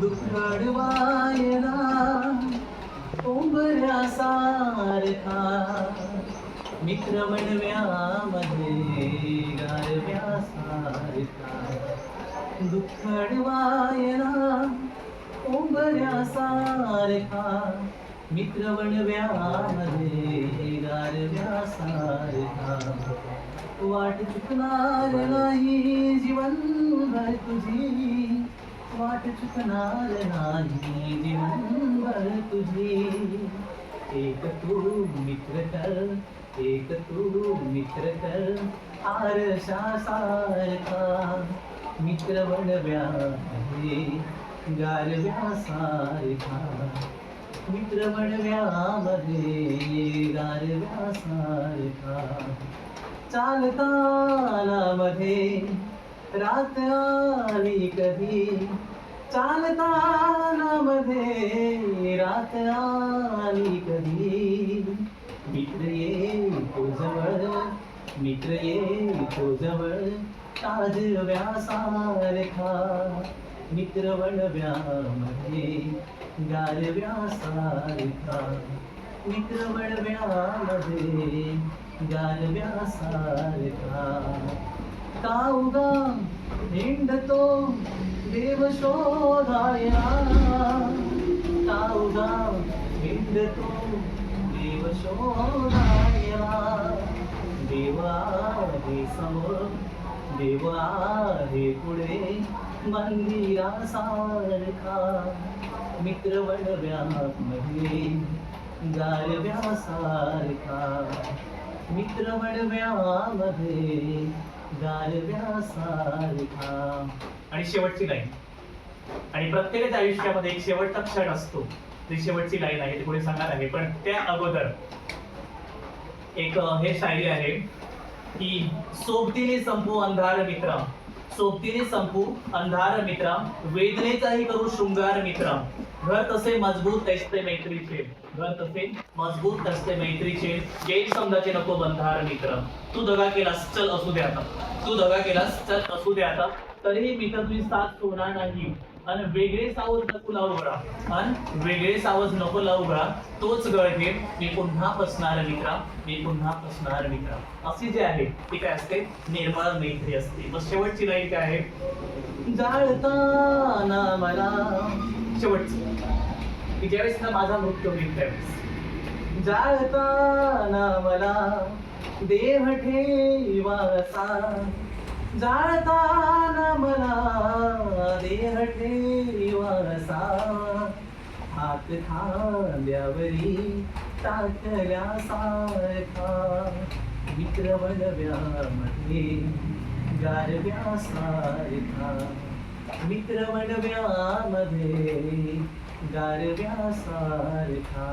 दुखडवायला उंबऱ्यासारखा मित्र वणव्यामध्ये गारव्यासारखा दुखडवायला उंबऱ्यासारखा मित्र वणव्यामध्ये गारव्यासारखा वाट चुकणार नाही जीवनभर तुझी वाट चुकणार नाही जीवनभर तुझी एक तू मित्र कर एक तू मित्र कर आरशासारखा मित्र वणव्यामध्ये गारव्यासारखा मित्र वणव्यामध्ये गारव्यासारखा चालताना मध्ये रात आली कधी चालताना मध्ये रात आली कधी मित्र येतो जवळ मित्र येतो जवळ ताजव्यासारखा मित्र वणव्यामध्ये गारव्यासारखा मित्र वणव्यामध्ये गारव्यासारखा काउगा हिंडतो देव शोधायला काउगा हिंडतो देव शोधायला देवा हे समोर देवा हे पुढे मंदिरासारखा मित्र वणव्यामध्ये गारव्यासारखा मित्र वणव्यामध्ये गारव्यासारखा. आणि शेवटची लाईन, आणि प्रत्येकाच्या आयुष्यामध्ये एक शेवटचा क्षण असतो. ती शेवटची लाईन आहे, ती पुढे सांगणार आहे, पण त्या अगोदर एक हे शायरी आहे की सोबतीने संपू अंधार मित्र, सोबतीने संपू अंधार मित्र, वेदनेचाही करू शृंगार मित्र, घर तसे मजबूत असते मैत्रीचे, घर तसे मजबूत असते मैत्रीचे, गैरसमजाचे नको बंधार मित्र. तू दगा केलास चल असू दे आता, तू दगा केलास चल असू दे आता, तरीही मित्र तुझी साथ सोडणार नाही. आणि वेगळे सावज नको लावू गळा, आणि वेगळे सावज नको लावू गळा, तोच गळ घे मी पुन्हा फसणार मित्रा, मी पुन्हा फसणार मित्रा. अशी जी आहे ती काय असते, निर्मळ मैत्री असते. मग शेवटची लाईन काय आहे, जाळताना मला शेवटची की ज्यावेळेस ना माझा मृत्यू होईल त्यावेळेस, जाळताना मला देह ठेवासा, जाळताना मला देह ठेवासा, हात खांद्यावरी टाकल्यासारखा मित्र वणव्यामध्ये गारव्यासारखा मित्र वणव्यामध्ये गारव्यासारखा.